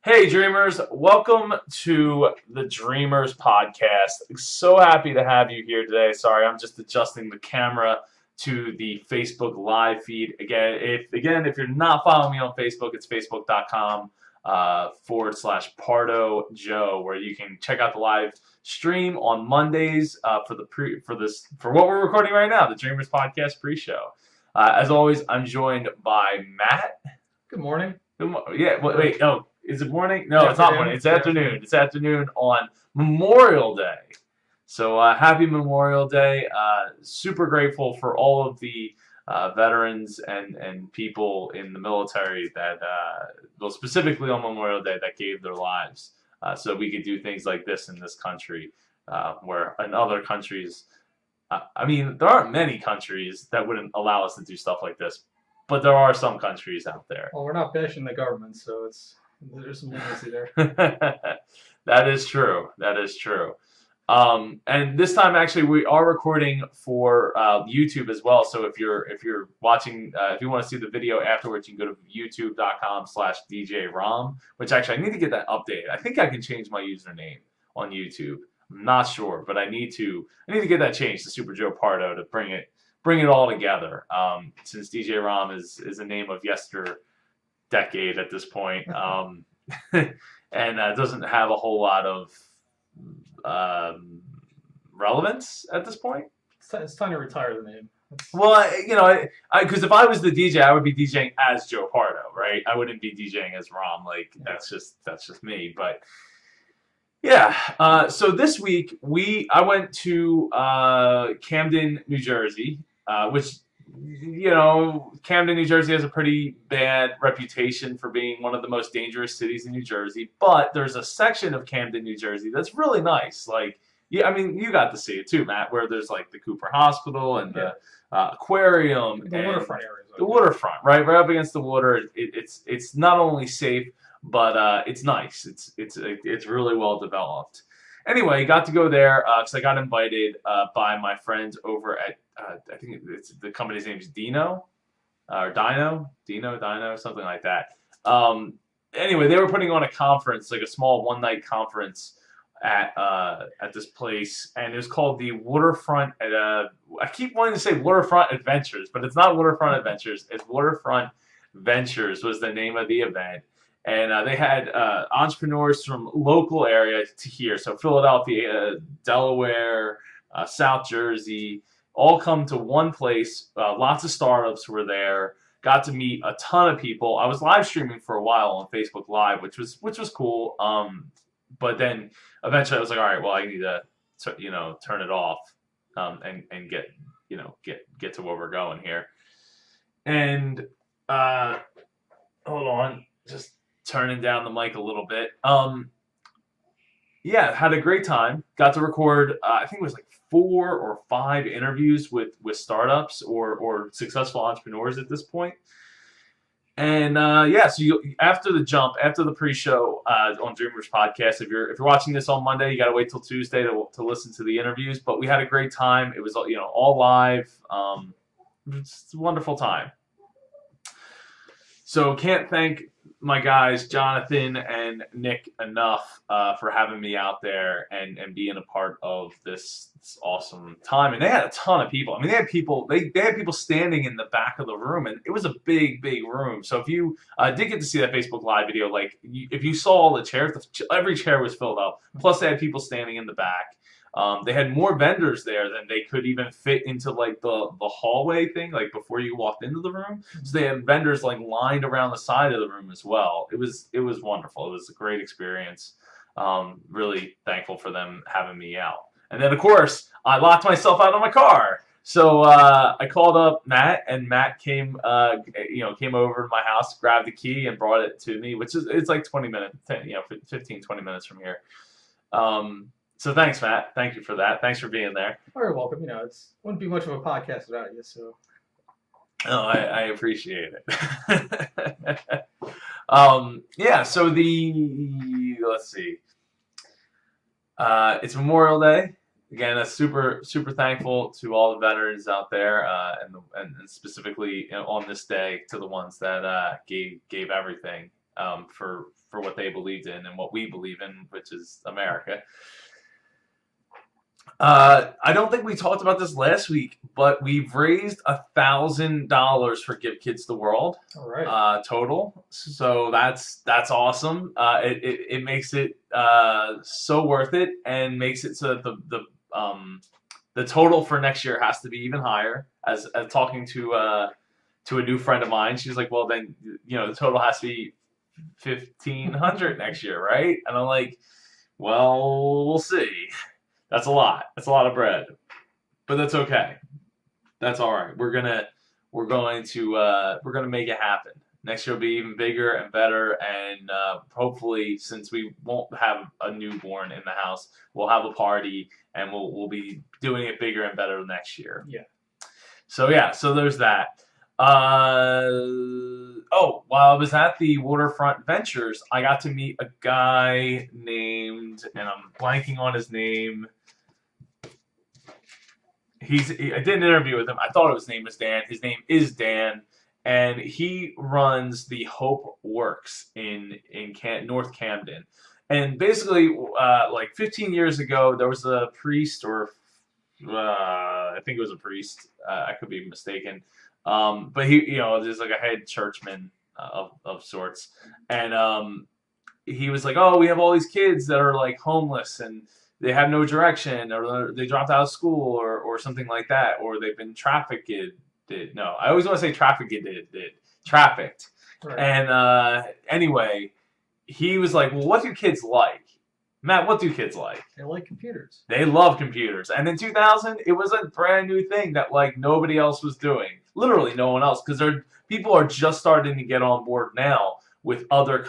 Hey, Dreamers. Welcome to the Dreamers podcast. So happy to have you here today. Sorry, I'm just adjusting the camera to the Facebook live feed. If you're not following me on Facebook, it's facebook.com /Pardo Joe, where you can check out the live stream on Mondays for what we're recording right now, the Dreamers podcast pre-show. As always, I'm joined by Matt. Good morning. Yeah, wait, oh, is it morning? No, it's not morning. It's afternoon. It's afternoon on Memorial Day. So happy Memorial Day. Super grateful for all of the veterans and people in the military that, specifically on Memorial Day, that gave their lives so we could do things like this in this country, where in other countries, there aren't many countries that wouldn't allow us to do stuff like this. But there are some countries out there. Well, we're not bashing the government, so there's some leniency there. That is true. That is true. And this time, actually, we are recording for YouTube as well. So if you're watching, if you want to see the video afterwards, you can go to youtube.com/DJRom. Which actually, I need to get that updated. I think I can change my username on YouTube. I'm not sure, but I need to get that changed to Super Joe Pardo to bring it all together, since DJ Rom is a name of decade at this point, and doesn't have a whole lot of relevance at this point. It's time to retire the name. Well, because if I was the DJ, I would be DJing as Joe Pardo, right? I wouldn't be DJing as Rom. That's just me. But yeah, so this week I went to Camden, New Jersey. Which, Camden, New Jersey has a pretty bad reputation for being one of the most dangerous cities in New Jersey. But there's a section of Camden, New Jersey that's really nice. You got to see it too, Matt, where there's the Cooper Hospital and the aquarium. The waterfront area. The waterfront, right up against the water. It's not only safe, but it's nice. It's really well developed. Anyway, got to go there because I got invited by my friends over at, I think the company's name is Dino, something like that. Anyway, they were putting on a conference, a small one-night conference at this place, and it was called the Waterfront. I keep wanting to say Waterfront Adventures, but it's not Waterfront Adventures. It's Waterfront Ventures was the name of the event. And they had entrepreneurs from local areas to here. So Philadelphia, Delaware, South Jersey, all come to one place. Lots of startups were there. Got to meet a ton of people. I was live streaming for a while on Facebook Live, which was cool. But then eventually I was like, all right, well, I need to turn it off and get to where we're going here. And hold on, just turning down the mic a little bit. Had a great time. Got to record, I think it was 4 or 5 interviews with startups or successful entrepreneurs at this point. And so after the pre-show on Dreamers podcast, if you're watching this on Monday, you got to wait till Tuesday to listen to the interviews. But we had a great time. It was all live. It's a wonderful time. So can't thank my guys Jonathan and Nick enough for having me out there and being a part of this awesome time. And they had a ton of people. They had people standing in the back of the room, and it was a big room. So if you did get to see that Facebook Live video, if you saw all the chairs, every chair was filled up. Plus they had people standing in the back. They had more vendors there than they could even fit into the hallway thing, before you walked into the room. So they had vendors lined around the side of the room as well. It was wonderful. It was a great experience. Really thankful for them having me out. And then of course I locked myself out of my car. So I called up Matt, and Matt came over to my house, grabbed the key, and brought it to me, it's 20 minutes, 15, 20 minutes from here. So thanks, Matt. Thank you for that. Thanks for being there. Oh, you're welcome. It wouldn't be much of a podcast without you. So. Oh, I appreciate it. So let's see. It's Memorial Day. Again, super thankful to all the veterans out there, and specifically on this day to the ones that gave everything for what they believed in and what we believe in, which is America. I don't think we talked about this last week, but we've raised $1,000 for Give Kids the World. All right. Total. So that's awesome. It makes it so worth it, and makes it so that the total for next year has to be even higher. As talking to a new friend of mine, she's like, well, then the total has to be 1,500 next year, right? And I'm like, well, we'll see. That's a lot. That's a lot of bread, but that's okay. That's all right. We're going to make it happen. Next year will be even bigger and better, and hopefully, since we won't have a newborn in the house, we'll have a party, and we'll be doing it bigger and better next year. Yeah. So there's that. While I was at the Waterfront Ventures, I got to meet a guy named, and I'm blanking on his name. I did an interview with him. I thought his name was Dan. His name is Dan, and he runs the Hope Works in North Camden. And basically, like 15 years ago, there was a priest, or I think it was a priest. I could be mistaken. But he, there's like a head churchman of sorts, and he was like, "Oh, we have all these kids that are like homeless and they have no direction, or they dropped out of school, or something like that, or they've been trafficked." No, I always want to say trafficked. Trafficked. Right. And anyway, he was like, "Well, what do kids like?" Matt, what do kids like? They like computers. They love computers. And in 2000, it was a brand new thing that like nobody else was doing. Literally no one else, because people are just starting to get on board now with other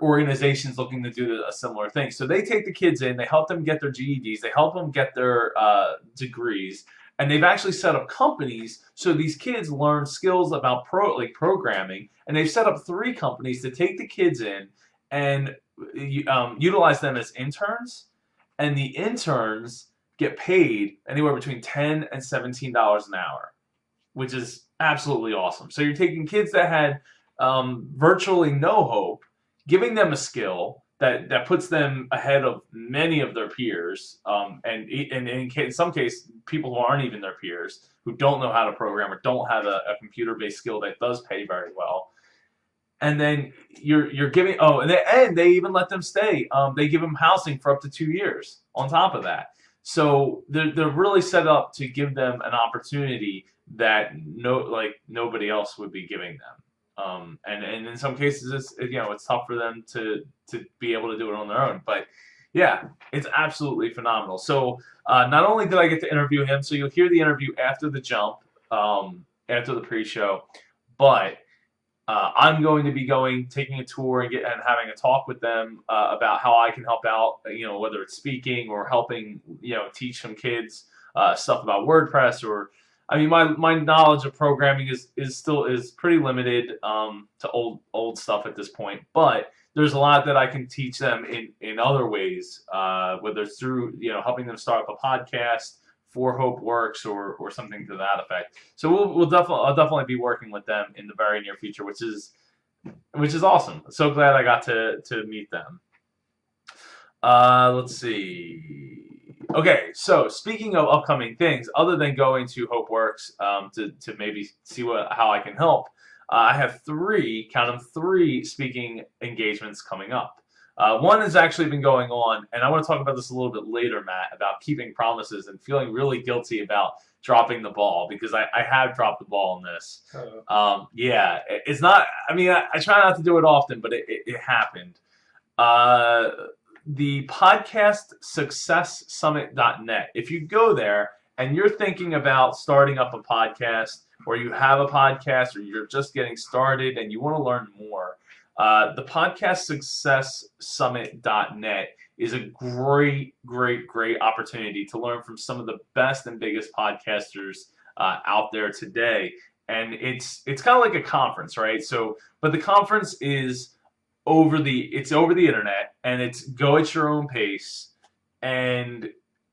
organizations looking to do a similar thing. So they take the kids in, they help them get their GEDs, they help them get their degrees, and they've actually set up companies so these kids learn skills about programming. And they've set up 3 companies to take the kids in and utilize them as interns. And the interns get paid anywhere between $10 and $17 an hour, which is absolutely awesome. So you're taking kids that had virtually no hope, giving them a skill that puts them ahead of many of their peers, and in some cases, people who aren't even their peers, who don't know how to program or don't have a computer-based skill that does pay very well. And then you're giving, and they even let them stay. They give them housing for up to 2 years on top of that. So they're really set up to give them an opportunity that nobody else would be giving them. And in some cases, it's tough for them to be able to do it on their own. But yeah, it's absolutely phenomenal. So not only did I get to interview him, so you'll hear the interview after the jump, after the pre-show, but I'm going to be taking a tour and having a talk with them about how I can help out, whether it's speaking or helping, teach some kids stuff about WordPress, or, I mean, my knowledge of programming is still pretty limited to old stuff at this point, but there's a lot that I can teach them in other ways, whether it's through, helping them start up a podcast for Hope Works or something to that effect. So I'll definitely be working with them in the very near future, which is awesome. So glad I got to meet them. Let's see. Okay, so speaking of upcoming things, other than going to Hope Works to maybe see how I can help, I have 3 speaking engagements coming up. One has actually been going on, and I want to talk about this a little bit later, Matt, about keeping promises and feeling really guilty about dropping the ball, because I have dropped the ball on this. Yeah, it's not, I mean, I try not to do it often, but it happened. The podcast successsummit.net. If you go there and you're thinking about starting up a podcast, or you have a podcast, or you're just getting started and you want to learn more, the podcast successsummit.net is a great opportunity to learn from some of the best and biggest podcasters out there today. And it's kind of like a conference, right? So, but the conference is over the internet, and it's go at your own pace. And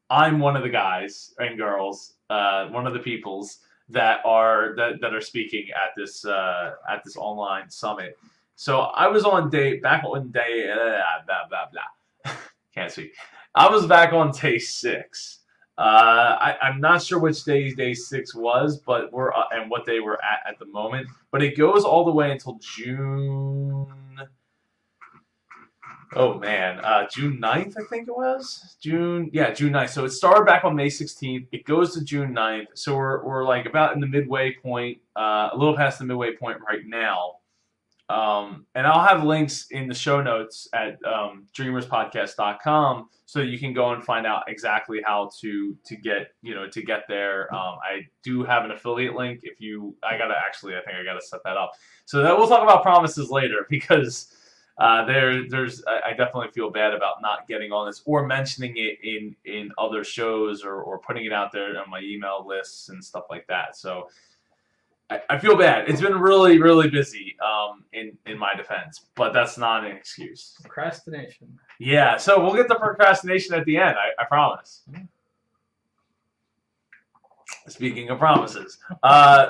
I'm one of the guys and girls, one of the peoples that are speaking at this online summit. So I was on back on day blah blah blah. Can't speak. I was back on day 6. I'm not sure which day 6 was, but we're and what day we're at the moment. But it goes all the way until June. Oh man, June 9th, I think it was. June 9th. So it started back on May 16th. It goes to June 9th. So we're like about in the midway point, a little past the midway point right now. And I'll have links in the show notes at dreamerspodcast.com so you can go and find out exactly how to get there. I do have an affiliate link. I think I gotta set that up. So that we'll talk about promises later because I definitely feel bad about not getting on this or mentioning it in other shows or putting it out there on my email lists and stuff like that. So I feel bad. It's been really, really busy in my defense, but that's not an excuse. Procrastination. Yeah, so we'll get the procrastination at the end, I promise. Speaking of promises.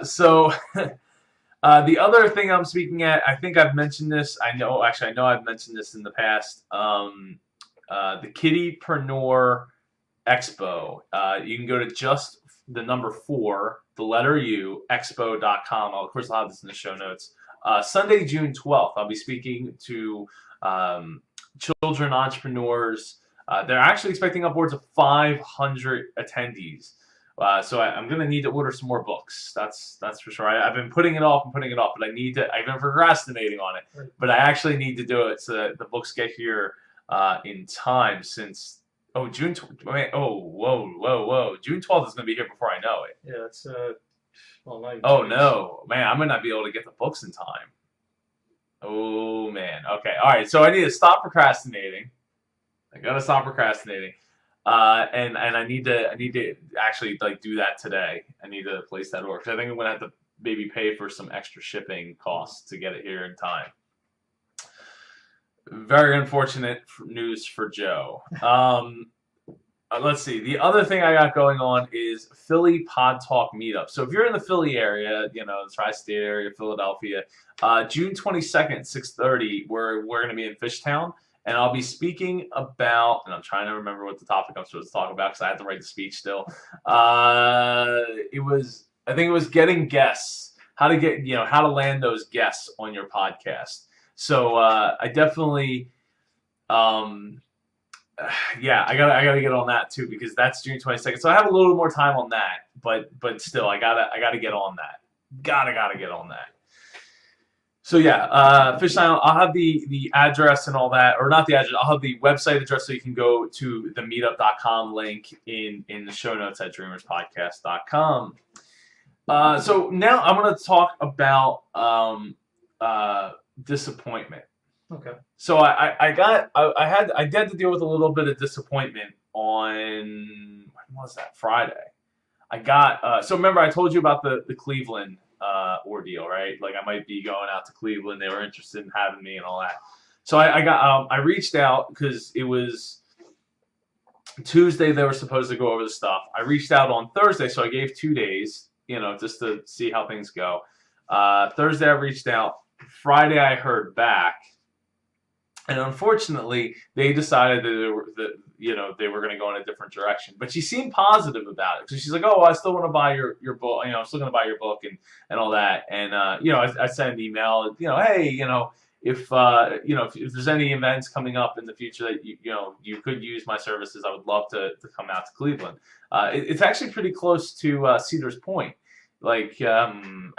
So the other thing I'm speaking at, I think I've mentioned this. I know I've mentioned this in the past. The Kittypreneur Expo. You can go to just the number 4, the letter U, expo.com. Of course, I'll have this in the show notes. Sunday, June 12th, I'll be speaking to children entrepreneurs. They're actually expecting upwards of 500 attendees. So I'm going to need to order some more books. That's for sure. I've been putting it off, but I've been procrastinating on it. But I actually need to do it so that the books get here in time since. Oh, June 12th. Oh, whoa. June 12th is going to be here before I know it. Yeah, it's Oh no, man! I might not be able to get the books in time. Oh man. Okay. All right. So I need to stop procrastinating. I gotta stop procrastinating. And I need to actually do that today. I need to place that order because I think I'm gonna have to maybe pay for some extra shipping costs to get it here in time. Very unfortunate news for Joe. Let's see. The other thing I got going on is Philly Pod Talk Meetup. So if you're in the Philly area, the tri-state area, Philadelphia, June 22nd, 6:30, we're going to be in Fishtown, and I'll be speaking about, and I'm trying to remember what the topic I'm supposed to talk about because I have to write the speech still. I think it was getting guests, how to land those guests on your podcast. So I definitely, I gotta get on that too because that's June 22nd. So I have a little more time on that, but still, I gotta get on that. Gotta get on that. So yeah, Fishtown. I'll have the address and all that, or not the address. I'll have the website address so you can go to the meetup.com link in the show notes at dreamerspodcast.com. So now I'm gonna talk about disappointment. Okay. So I had to deal with a little bit of disappointment on when was that? Friday. I got so remember I told you about the Cleveland ordeal, right? Like I might be going out to Cleveland. They were interested in having me and all that. So I reached out because it was Tuesday they were supposed to go over the stuff. I reached out on Thursday, so I gave 2 days, just to see how things go. Thursday I reached out. Friday I heard back. And unfortunately, they decided that they were going to go in a different direction. But she seemed positive about it because she's like, "Oh, I still want to buy your book. I'm still going to buy your book and all that." And I sent an email. Hey, if there's any events coming up in the future that you could use my services, I would love to come out to Cleveland. It's actually pretty close to Cedars Point. I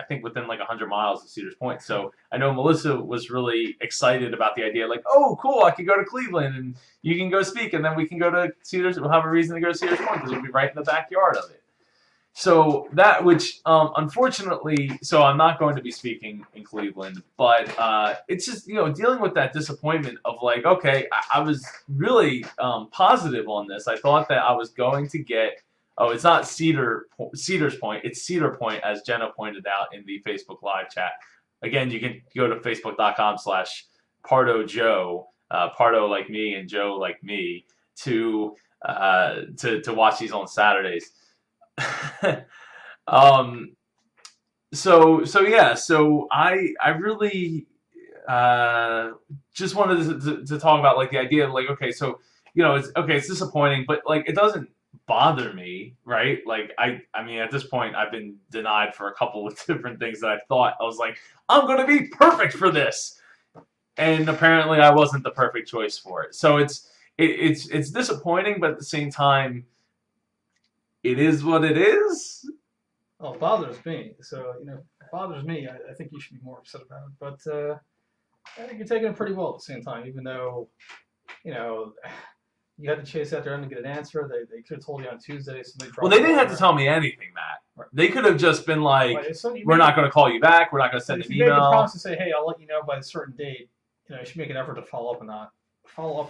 think within 100 miles of Cedars Point. So I know Melissa was really excited about the idea, oh, cool, I could go to Cleveland and you can go speak and then we can go to Cedars. We'll have a reason to go to Cedars Point because we'll be right in the backyard of it. So that, which unfortunately, so I'm not going to be speaking in Cleveland, but it's just, dealing with that disappointment of okay, I was really positive on this. I thought that I was going to get, it's not Cedars Point. It's Cedar Point, as Jenna pointed out in the Facebook Live chat. Again, you can go to facebook.com/PardoJoe, Pardo like me and Joe like me, to watch these on Saturdays. So I really uh, just wanted to talk about like the idea of like, okay, so it's disappointing, but like it doesn't bother me, right? Like I mean at this point I've been denied for a couple of different things that I thought I was like, I'm gonna be perfect for this, and apparently I wasn't the perfect choice for it. So it's disappointing, but at the same time, it is what it is. Well, it bothers me. So, it bothers me. I think you should be more upset about it. But I think you're taking it pretty well at the same time, even though, you know, you had to chase after them to get an answer. They could have told you on Tuesday, so they Well, dropped they the didn't ball have to there. tell me anything, Matt. Right. They could have just been like, But so you "We're made not the, going to call you back. We're not going to but send if an you made the promise email." to say, hey, I'll let you know by a certain date, you should make an effort to follow up on that, Well,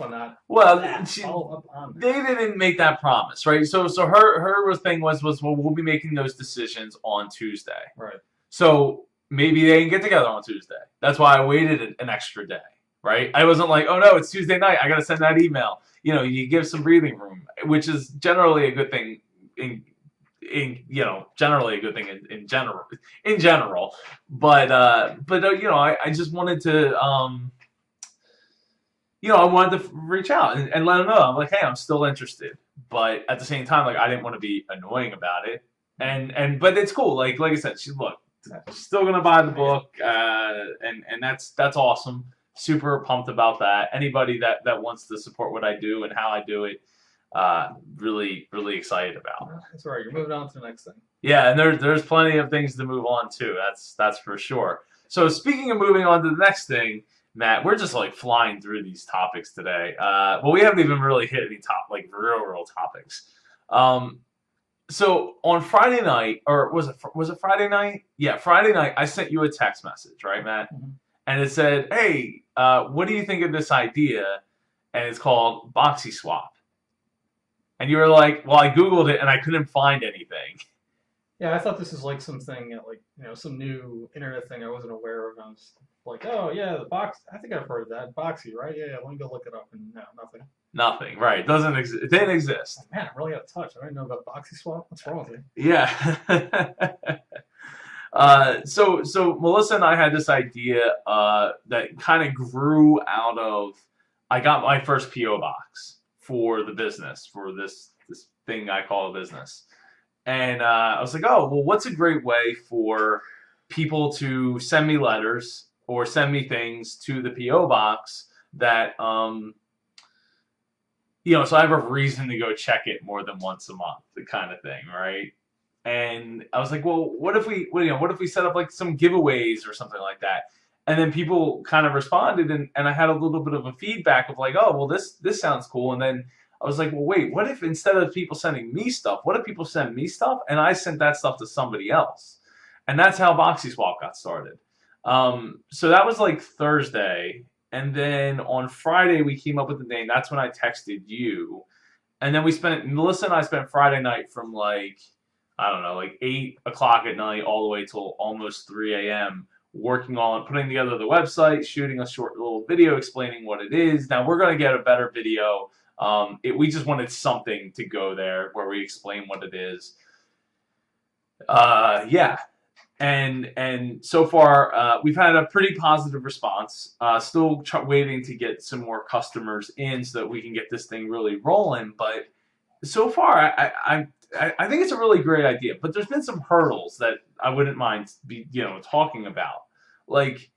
follow up on that. they didn't make that promise, right? So her thing was well, we'll be making those decisions on Tuesday. Right. So maybe they didn't get together on Tuesday. That's why I waited an extra day, right? I wasn't like, oh no, it's Tuesday night. I got to send that email. You give some breathing room, which is generally a good thing generally a good thing in general. But I just wanted to I wanted to reach out and let them know. I'm like, hey, I'm still interested, but at the same time, like I didn't want to be annoying about it. But it's cool. Like I said, she's still gonna buy the book, and that's awesome. Super pumped about that. Anybody that wants to support what I do and how I do it, really really excited about. That's right. You're moving on to the next thing. Yeah, and there's plenty of things to move on to. That's for sure. So speaking of moving on to the next thing, Matt, we're just like flying through these topics today. Well, we haven't even really hit any real topics. Um, so on Friday night, or was it Friday night? Yeah, Friday night. I sent you a text message, right, Matt? Mm-hmm. And it said, "Hey, what do you think of this idea?" And it's called Boxy Swap. And you were like, "Well, I googled it and I couldn't find anything." Yeah, I thought this was like something some new internet thing I wasn't aware of. I was like, oh yeah, the box. I think I've heard of that. Boxy, right? Yeah, let me go look it up. And no, nothing. Nothing, right? It doesn't exist. It didn't exist. Man, I'm really out of touch. I didn't know about Boxy Swap. What's wrong with you? Yeah. So Melissa and I had this idea that kind of grew out of. I got my first PO box for the business for this thing I call a business, and I was like, oh well, what's a great way for people to send me letters or send me things to the PO box that so I have a reason to go check it more than once a month, the kind of thing, right? And I was like, well, what if we set up like some giveaways or something like that? And then people kind of responded, and I had a little bit of a feedback of like, oh, well, this sounds cool. And then I was like, well, wait, what if instead of people sending me stuff, what if people send me stuff and I sent that stuff to somebody else? And that's how Boxy Swap got started. So that was like Thursday. And then on Friday, we came up with the name. That's when I texted you. And then Melissa and I spent Friday night from like, I don't know, like 8 o'clock at night all the way till almost 3 a.m. working on putting together the website, shooting a short little video explaining what it is. Now we're going to get a better video. We just wanted something to go there where we explain what it is. Yeah. And so far, we've had a pretty positive response. Still waiting to get some more customers in so that we can get this thing really rolling. But so far, I think it's a really great idea. But there's been some hurdles that I wouldn't mind talking about. Like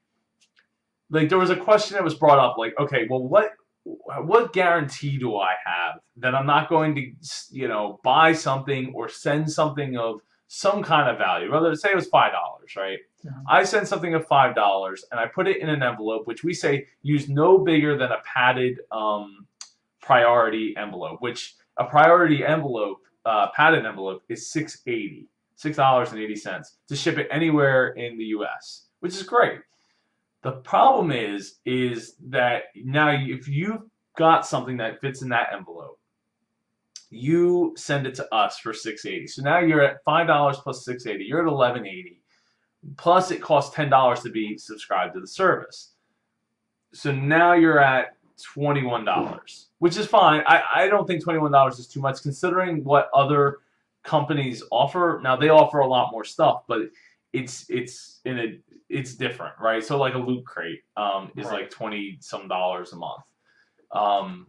there was a question that was brought up. Like, okay, well, what guarantee do I have that I'm not going to buy something or send something of some kind of value, whether say it was $5, right? Mm-hmm. I send something of $5 and I put it in an envelope, which we say use no bigger than a padded priority envelope, which a priority envelope, padded envelope is $6.80 to ship it anywhere in the US, which is great. The problem is that now if you've got something that fits in that envelope, you send it to us for $6.80. So now you're at $5 plus $6.80. You're at $11.80. Plus it costs $10 to be subscribed to the service. So now you're at $21, which is fine. I don't think $21 is too much considering what other companies offer. Now they offer a lot more stuff, but it's different, right? So like a loot crate is Right. like $20 some a month. Um,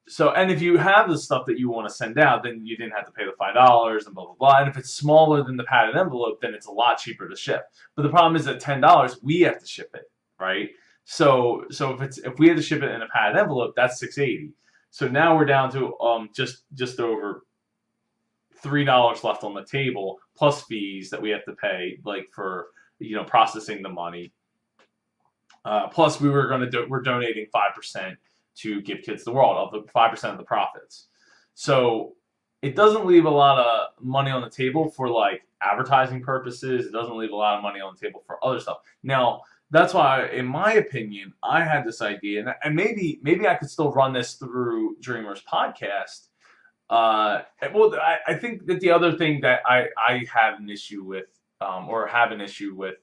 so, and if you have the stuff that you want to send out, then you didn't have to pay the $5 and blah blah blah. And if it's smaller than the padded envelope, then it's a lot cheaper to ship. But the problem is at $10, we have to ship it, right? So if we had to ship it in a padded envelope, that's $6.80. So now we're down to just over $3 left on the table, plus fees that we have to pay, like for processing the money. Plus, we're donating 5% to Give Kids the World of the 5% of the profits. So it doesn't leave a lot of money on the table for like advertising purposes. It doesn't leave a lot of money on the table for other stuff. Now that's why, in my opinion, I had this idea, and maybe I could still run this through Dreamers podcast. Well, I think that the other thing that I had an issue with, or have an issue with,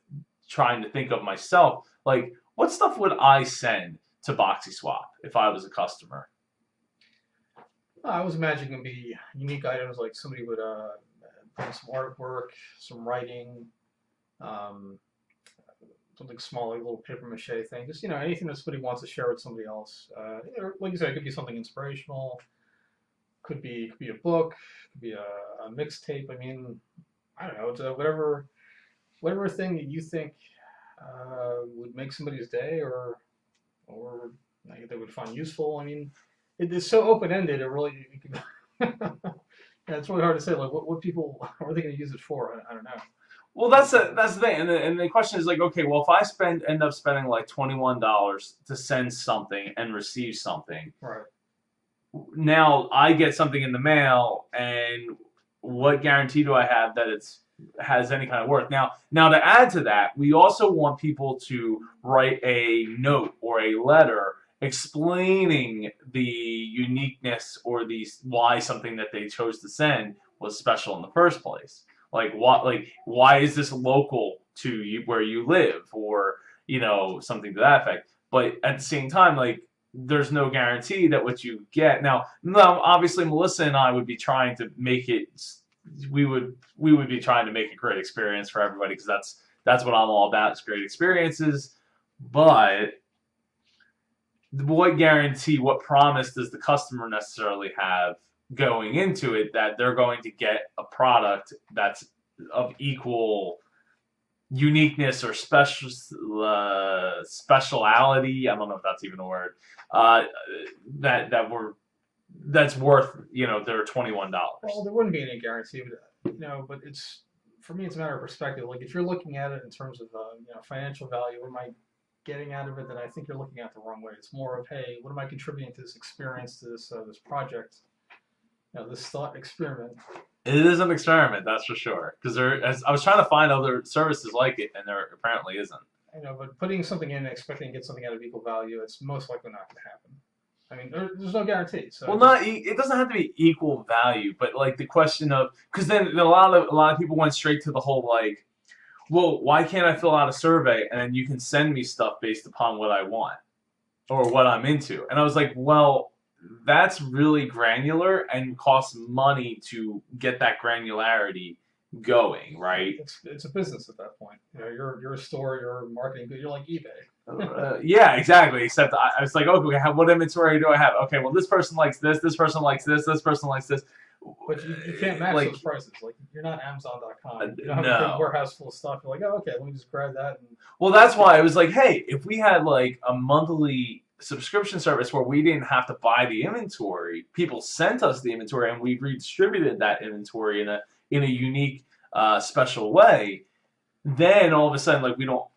trying to think of myself, like what stuff would I send to Boxy Swap if I was a customer? I was imagining it'd be unique items like somebody would put in some artwork, some writing, um, something small, like a little paper mache thing. Just anything that somebody wants to share with somebody else. Like you said, it could be something inspirational. Could be a book. Could be a mixtape. I mean, I don't know. It's whatever thing that you think would make somebody's day, or like, they would find useful. I mean, it is so open ended. It really, yeah, it's really hard to say. Like, what people what are they going to use it for? I don't know. Well, that's the thing, and the question is like, okay, well, if I end up spending like $21 to send something and receive something, Right. now I get something in the mail, and what guarantee do I have that it's has any kind of worth? Now to add to that, we also want people to write a note or a letter explaining the uniqueness or why something that they chose to send was special in the first place. Like why is this local to you where you live, or something to that effect. But at the same time, like there's no guarantee that what you get. Now, obviously Melissa and I would be trying to make it. We would be trying to make a great experience for everybody, because that's what I'm all about, is great experiences. But what guarantee, what promise does the customer necessarily have going into it that they're going to get a product that's of equal uniqueness or speciality? I don't know if that's even a word. That's worth their $21. Well, there wouldn't be any guarantee, but it's for me, it's a matter of perspective. Like if you're looking at it in terms of financial value, what am I getting out of it? Then I think you're looking at it the wrong way. It's more of, hey, what am I contributing to this experience, to this project, this thought experiment. It is an experiment, that's for sure. Because I was trying to find other services like it, and there apparently isn't. But putting something in and expecting to get something out of equal value, it's most likely not going to happen. I mean, there's no guarantee. So well, it doesn't have to be equal value, but like the question of, because then a lot of people went straight to the whole like, well, why can't I fill out a survey and then you can send me stuff based upon what I want or what I'm into? And I was like, well, that's really granular and costs money to get that granularity going, right? It's a business at that point. You're a store, you're marketing, you're like eBay. Yeah, exactly. Except I was like, okay, what inventory do I have? Okay, well, this person likes this person likes this person likes this. But you can't match those prices. Like you're not Amazon.com. You don't have a big warehouse full of stuff. You're like, oh, okay, let me just grab that. Well, that's why I was like, hey, if we had like a monthly subscription service where we didn't have to buy the inventory, people sent us the inventory and we redistributed that inventory in a unique, special way. Then all of a sudden, we don't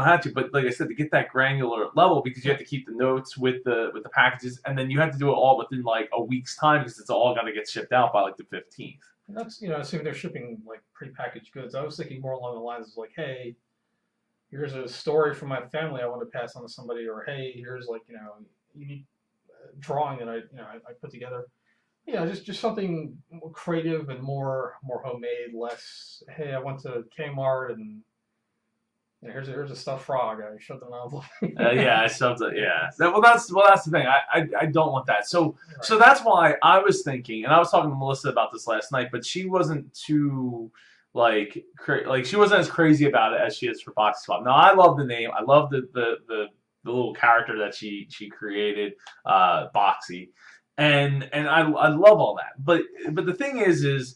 have to. But like I said, to get that granular level, because you have to keep the notes with the packages, and then you have to do it all within like a week's time, because it's all gonna get shipped out by like the 15th. And that's assuming they're shipping like prepackaged goods. I was thinking more along the lines of like, hey, here's a story from my family I want to pass on to somebody, or hey, here's like unique drawing that I put together. Just something more creative and more homemade, less, hey, I went to Kmart and here's a stuffed frog. I shoved it in an envelope. Yeah, I shoved it. Yeah. That's the thing. I don't want that. So right. So that's why I was thinking, and I was talking to Melissa about this last night, but she wasn't too like she wasn't as crazy about it as she is for Boxy Swap. Now I love the name. I love the little character that she created, Boxy, and I love all that. But the thing is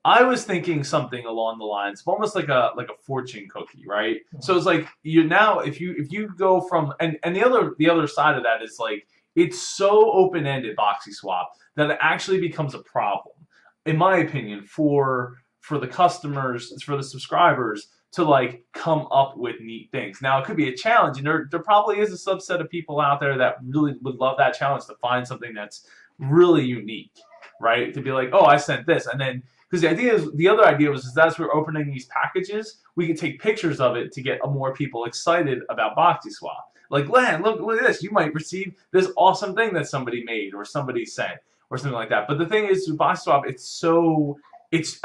I was thinking something along the lines of almost like a fortune cookie, right? So it's like you now if you go from and the other side of that is like it's so open ended Boxy Swap that it actually becomes a problem, in my opinion, for the customers, for the subscribers to like come up with neat things. Now it could be a challenge, and there probably is a subset of people out there that really would love that challenge to find something that's really unique, right? To be like, oh, I sent this, and then because the other idea was is as we're opening these packages, we could take pictures of it to get more people excited about Boxy Swap. Like, Len, look at this. You might receive this awesome thing that somebody made or somebody sent or something like that. But the thing is, with Boxy Swap, I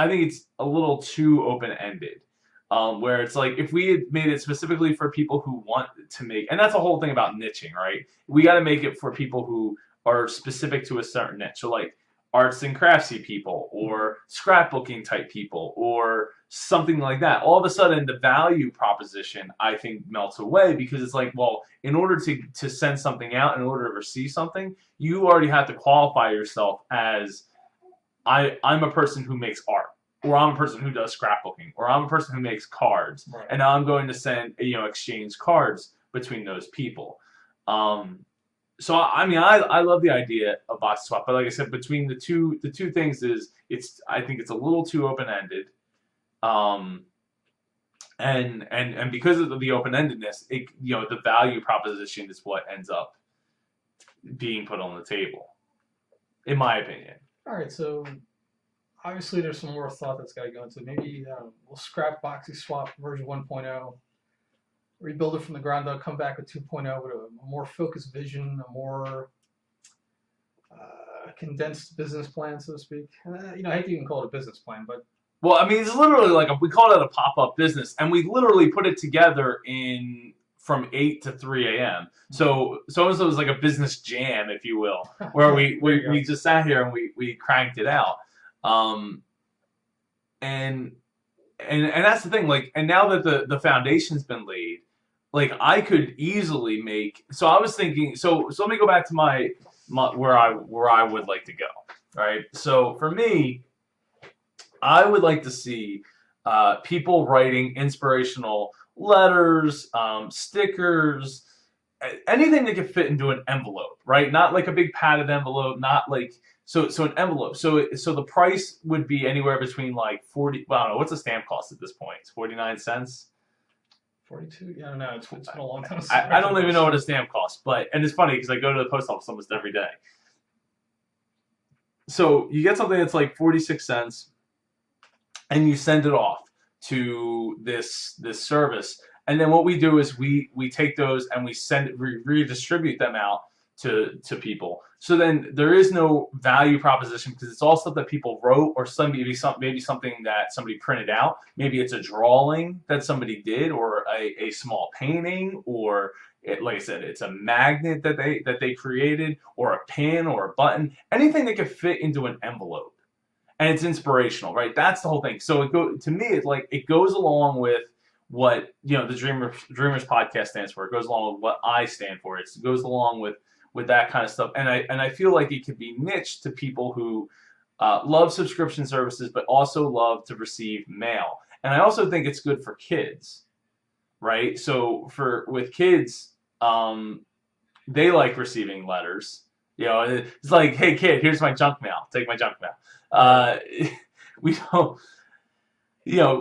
think it's a little too open ended. Where it's like if we had made it specifically for people who want to make, and that's the whole thing about niching, right? We got to make it for people who are specific to a certain niche. So like arts and craftsy people or scrapbooking type people or something like that. All of a sudden the value proposition I think melts away because it's like, well, in order to send something out, in order to receive something, you already have to qualify yourself as I'm a person who makes art, or I'm a person who does scrapbooking, or I'm a person who makes cards, Right. and now I'm going to send, exchange cards between those people. So I mean, I love the idea of Boxy Swap, but like I said, between the two things is I think it's a little too open ended, and because of the open endedness, the value proposition is what ends up being put on the table, in my opinion. All right, so obviously there's some more thought that's got to go into it. Maybe we'll scrap Boxy Swap version 1.0, rebuild it from the ground up, come back with 2.0 with a more focused vision, a more condensed business plan, so to speak. I hate to even call it a business plan, but well, I mean, it's literally like we call it a pop-up business, and we literally put it together from 8 to 3 a.m. So it was like a business jam, if you will, where we just sat here and we cranked it out. And that's the thing, like, and now that the foundation's been laid, like I could easily make. So I was thinking. So let me go back to my where I would like to go. Right. So for me, I would like to see people writing inspirational letters, stickers, anything that could fit into an envelope, right? Not like a big padded envelope, not like so an envelope. So the price would be anywhere between like 40. Well, I don't know what's the stamp cost at this point. It's 49 cents. 42? Yeah, I don't know. It's been a long time. I don't even know what a stamp costs, and it's funny because I go to the post office almost every day. So you get something that's like 46 cents, and you send it off to this service. And then what we do is we take those and we redistribute them out to people. So then there is no value proposition because it's all stuff that people wrote or maybe something that somebody printed out. Maybe it's a drawing that somebody did or a small painting or like I said, it's a magnet that they created or a pin or a button, anything that could fit into an envelope. And it's inspirational, right? That's the whole thing. So to me, it's like it goes along with what the Dreamers podcast stands for. It goes along with what I stand for. It goes along with that kind of stuff. And I feel like it could be niche to people who love subscription services, but also love to receive mail. And I also think it's good for kids, right? So with kids, they like receiving letters. It's like, hey kid, here's my junk mail. Take my junk mail. We don't,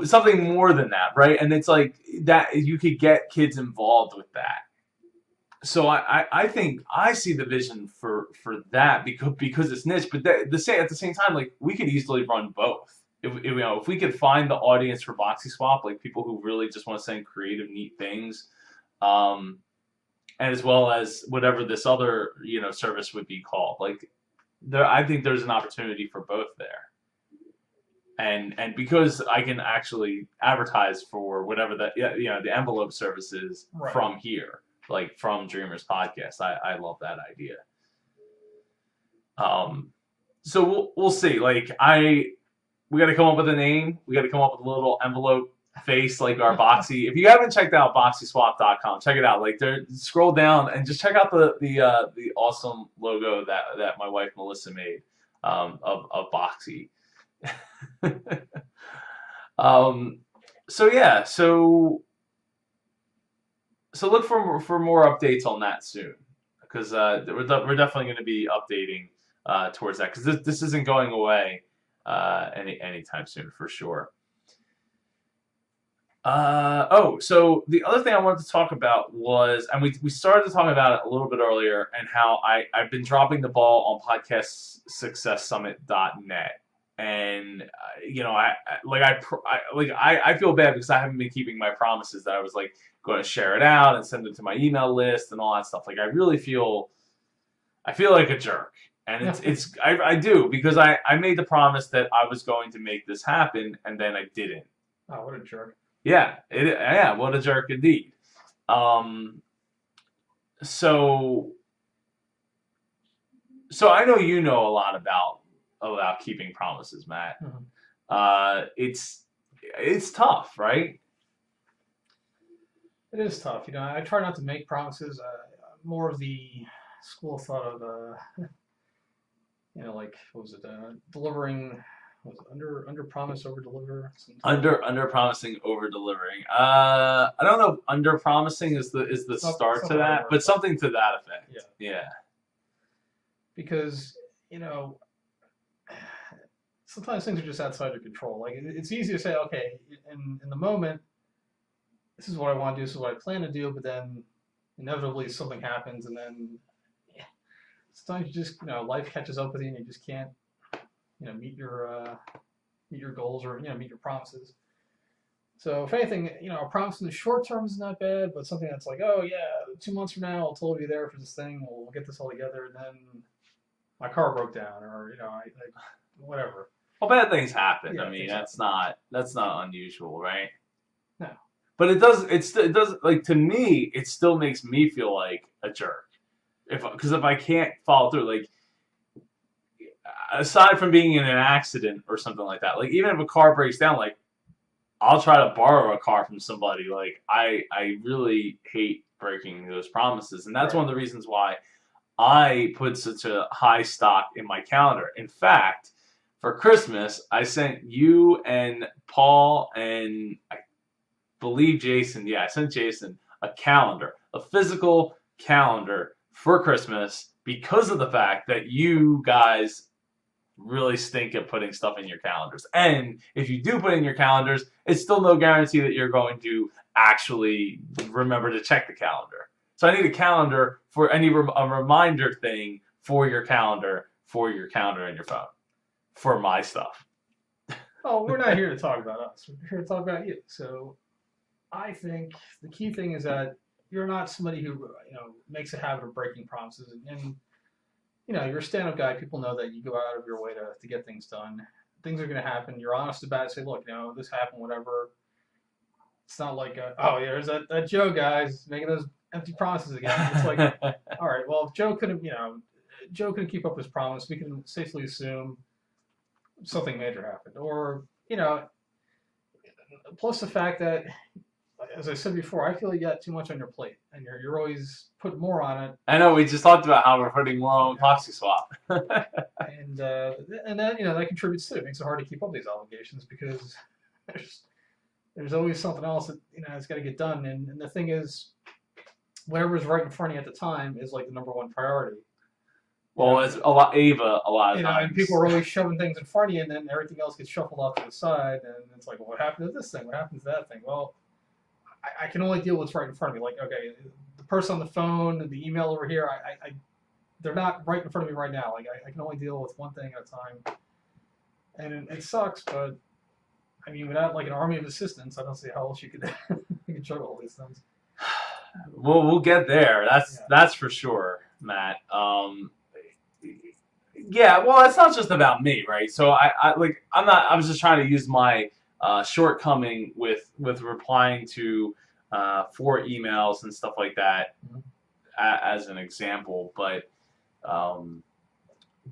something more than that, right? And it's like that you could get kids involved with that. So I think I see the vision for that because it's niche, but at the same time, like we could easily run both. If we could find the audience for Boxy Swap, like people who really just want to send creative, neat things, and as well as whatever this other service would be called, like I think there's an opportunity for both there. And because I can actually advertise for whatever the envelope service is right. From here, like from Dreamers Podcast, I love that idea. So we'll see. Like we got to come up with a name. We got to come up with a little envelope face like our Boxy. If you haven't checked out BoxySwap.com, check it out. Like, there, scroll down and just check out the awesome logo that my wife Melissa made of Boxy. um, so yeah, so look for more updates on that soon, because we're definitely going to be updating towards that, because this isn't going away anytime soon for sure. Oh, so the other thing I wanted to talk about was, and we started talking about it a little bit earlier, and how I've been dropping the ball on podcastsuccesssummit.net. And I feel bad because I haven't been keeping my promises that I was like going to share it out and send it to my email list and all that stuff. Like, I really feel like a jerk. And I do, because I made the promise that I was going to make this happen, and then I didn't. Oh, what a jerk. Yeah, what a jerk indeed. So I know you know a lot about keeping promises, Matt. Mm-hmm. It's tough, right? It is tough. I try not to make promises. More of the school of thought of, like, what was it? Delivering. Was it under promise, over deliver? Under promising, over delivering. I don't know if under promising is the start to that, but something to that effect. Yeah. Because sometimes things are just outside your control. Like, it's easy to say, okay, in the moment, this is what I want to do, this is what I plan to do, but then inevitably something happens, and then sometimes you just life catches up with you, and you just can't meet your goals, or meet your promises. So if anything, a promise in the short term is not bad, but something that's like, oh yeah, 2 months from now I'll totally be there for this thing, we'll get this all together, and then my car broke down, or I whatever. Well, bad things happen. Yeah, I mean, that's not unusual, right? No. But it does, like, to me, it still makes me feel like a jerk, because if I can't follow through, like, aside from being in an accident or something like that, like, even if a car breaks down, like, I'll try to borrow a car from somebody. Like, I really hate breaking those promises, and that's Right. one of the reasons why I put such a high stock in my calendar. In fact, for Christmas, I sent you and Paul, and I believe Jason. Yeah, I sent Jason a calendar, a physical calendar for Christmas, because of the fact that you guys really stink at putting stuff in your calendars. And if you do put in your calendars, it's still no guarantee that you're going to actually remember to check the calendar. So I need a calendar for a reminder thing for your calendar in your phone for my stuff. Oh, we're not here to talk about us. We're here to talk about you. So I think the key thing is that you're not somebody who makes a habit of breaking promises, and you're a stand-up guy. People know that you go out of your way to get things done. Things are going to happen. You're honest about it. Say, look, this happened, whatever. It's not like, oh, yeah, there's that Joe guy's making those empty promises again. It's like, all right, well, if Joe couldn't keep up his promise, we can safely assume something major happened. Or, plus the fact that, as I said before, I feel you got too much on your plate, and you're always putting more on it. I know, we just talked about how we're putting more on ProxySwap. and that that contributes too. It makes it hard to keep up these obligations, because there's always something else that has got to get done. And the thing is, whatever's right in front of you at the time is like the number one priority. Well, it's a lot of times. And people are always shoving things in front of you, and then everything else gets shuffled off to the side, and it's like, well, what happened to this thing? What happened to that thing? Well, I can only deal with what's right in front of me. Like, okay, the person on the phone, the email over here, they're not right in front of me right now. Like, I can only deal with one thing at a time, and it sucks. But I mean, without like an army of assistants, I don't see how else you could juggle all these things. Well, we'll get there. That's for sure, Matt. Yeah, well, it's not just about me, right? So I was just trying to use my shortcoming with replying to 4 emails and stuff like that as an example. But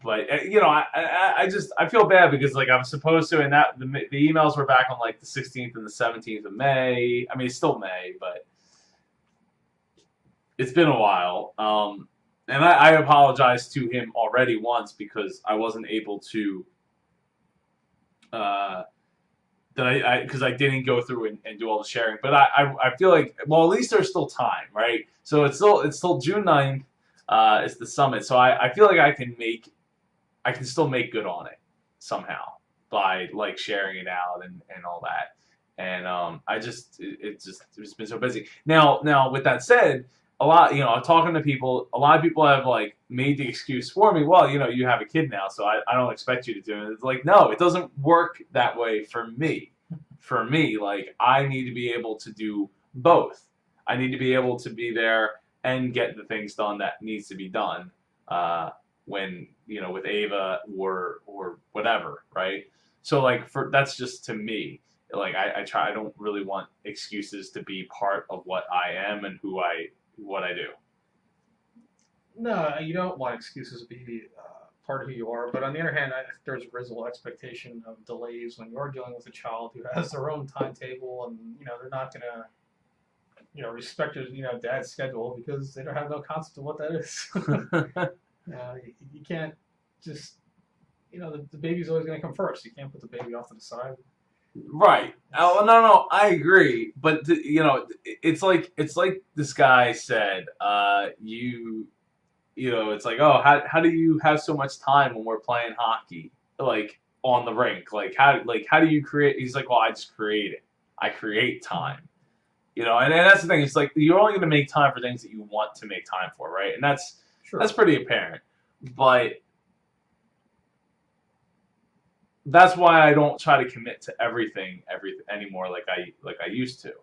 you know, I feel bad because like I'm supposed to, and that the emails were back on like the 16th and the 17th of May. I mean, it's still May, but it's been a while. And I apologized to him already once because I wasn't able to. That because I didn't go through and do all the sharing, but I feel like, well, at least there's still time, right? So it's still June 9th. It's the summit, so I feel like I can still make good on it somehow by like sharing it out and all that. And it's been so busy. Now with that said, a lot, you know, talking to people, a lot of people have like made the excuse for me. Well, you know, you have a kid now, so I don't expect you to do it. It's like, no, it doesn't work that way for me. For me, like I need to be able to do both. I need to be able to be there and get the things done that needs to be done. When, you know, with Ava or whatever, right? So like that's just to me. Like I don't really want excuses to be part of what I am and what I do. No, you don't want excuses to be part of who you are. But on the other hand, there's a reasonable expectation of delays when you're dealing with a child who has their own timetable, and you know they're not gonna, you know, respect your, you know, dad's schedule because they don't have no concept of what that is. You can't just, you know, the baby's always going to come first. You can't put the baby off to the side. Right. Oh, no, I agree. But you know, it's like this guy said. You know, it's like, oh, how do you have so much time when we're playing hockey, like on the rink? Like how do you create? He's like, well, I just create it. I create time. You know, and that's the thing. It's like you're only going to make time for things that you want to make time for, right? And that's pretty apparent. But that's why I don't try to commit to everything anymore like I used to,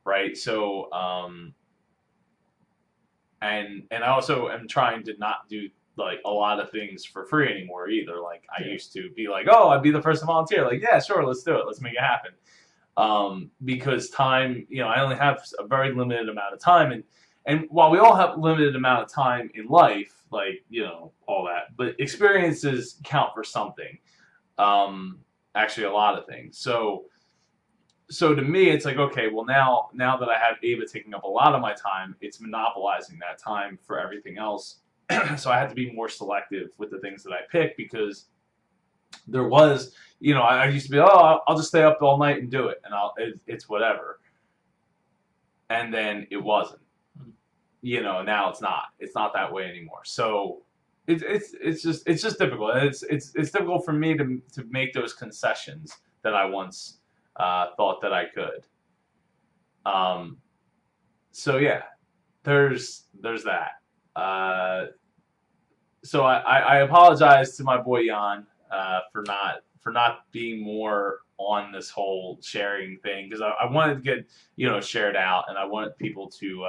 right? So and I also am trying to not do like a lot of things for free anymore either. Like I used to be like, oh, I'd be the first to volunteer. Like, yeah, sure, let's do it. Let's make it happen. Because time, you know, I only have a very limited amount of time, and while we all have limited amount of time in life, like, you know, all that, but experiences count for something. Actually, a lot of things. So to me, it's like, okay, well now that I have Ava taking up a lot of my time, it's monopolizing that time for everything else. So I had to be more selective with the things that I pick because there was, you know, I used to be, oh, I'll just stay up all night and do it, and it's whatever. And then it wasn't. You know, now it's not. It's not that way anymore. So it's just difficult. It's difficult for me to make those concessions that I once thought that I could. So yeah, there's that. So I apologize to my boy Jan for not being more on this whole sharing thing because I wanted to get, you know, shared out, and I wanted people to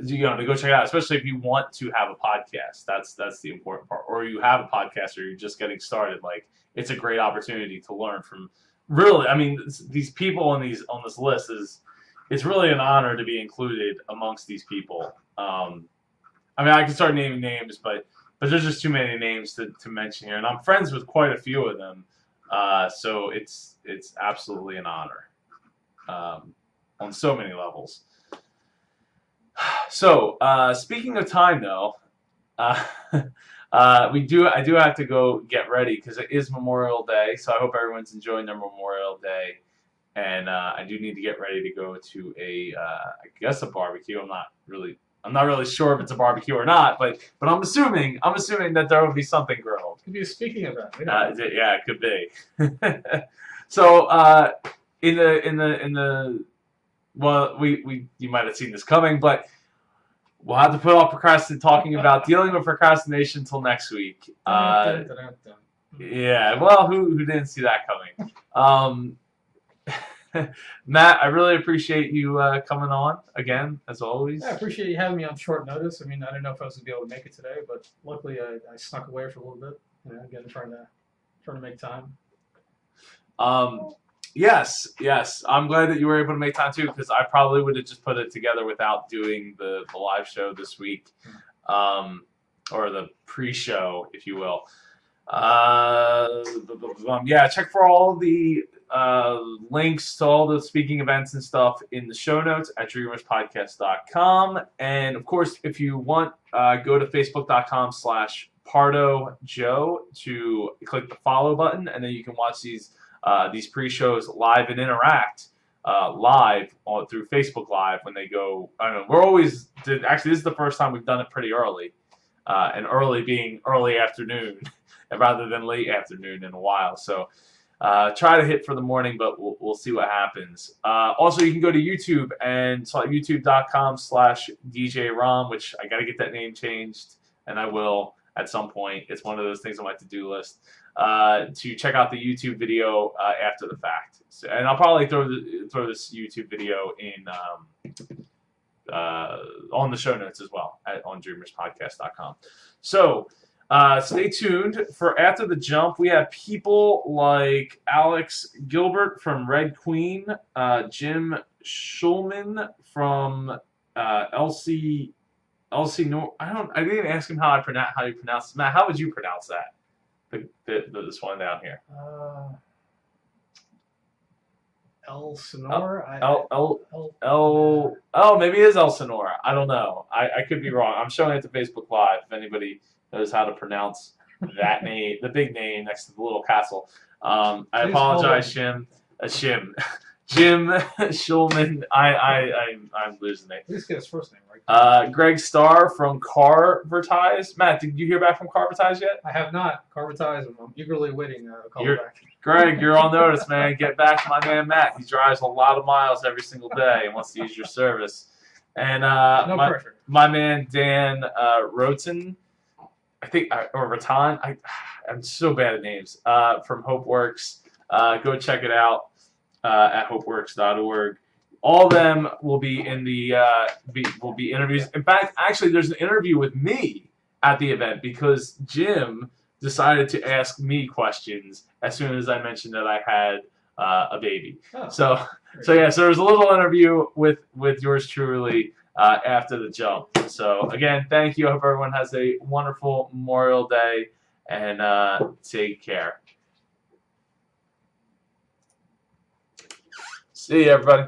you know, to go check it out, especially if you want to have a podcast. That's the important part. Or you have a podcast, or you're just getting started. Like, it's a great opportunity to learn from. Really, I mean, these people on this list it's really an honor to be included amongst these people. I mean, I can start naming names, but there's just too many names to mention here, and I'm friends with quite a few of them. So it's absolutely an honor on so many levels. So, speaking of time, though, I do have to go get ready because it is Memorial Day. So I hope everyone's enjoying their Memorial Day, and I do need to get ready to go to I guess a barbecue. I'm not really sure if it's a barbecue or not, but I'm assuming that there will be something grilled. Could be a speaking event. Yeah, it could be. So in the well, you might have seen this coming, but we'll have to put off talking about dealing with procrastination until next week. Yeah, well, who didn't see that coming? Matt, I really appreciate you coming on again, as always. Yeah, I appreciate you having me on short notice. I mean, I didn't know if I was going to be able to make it today, but luckily I snuck away for a little bit. You know, again, trying to make time. Yes. I'm glad that you were able to make time too, because I probably would have just put it together without doing the live show this week. or the pre-show, if you will. Yeah, check for all the links to all the speaking events and stuff in the show notes at dreamerspodcast.com. And of course, if you want, go to facebook.com/PardoJoe to click the follow button, and then you can watch these pre-shows live and interact live through Facebook Live when they go. I don't know. Actually, this is the first time we've done it pretty early, and early being early afternoon rather than late afternoon in a while. So try to hit for the morning, but we'll see what happens. Also, you can go to YouTube and youtube.com/DJRom, which I got to get that name changed, and I will at some point. It's one of those things on my to-do list to check out the YouTube video after the fact. So, and I'll probably throw this YouTube video in on the show notes as well on dreamerspodcast.com. So stay tuned for after the jump. We have people like Alex Gilbert from Red Queen, Jim Schulman from LC Nor. I didn't ask him how you pronounce it. Matt, how would you pronounce that? This one down here. Elsinore. Maybe it is Elsinore. I don't know. I could be wrong. I'm showing it to Facebook Live if anybody knows how to pronounce that name, the big name next to the little castle. I apologize, Jim Schulman. I'm losing it. Please get his first name right. Greg Starr from Carvertise. Matt, did you hear back from Carvertise yet? I have not. Carvertise. I'm eagerly awaiting a call back. Greg, you're on notice, man. Get back to my man Matt. He drives a lot of miles every single day and wants to use your service. And no pressure. My man Dan Roten, I think, or Ratan. I'm so bad at names. From HopeWorks. Go check it out at hopeworks.org. All of them will be in the will be interviews. In fact, actually, there's an interview with me at the event because Jim decided to ask me questions as soon as I mentioned that I had a baby. Oh, so there's a little interview with yours truly after the jump. So again, thank you. I hope everyone has a wonderful Memorial Day and take care. See you, everybody.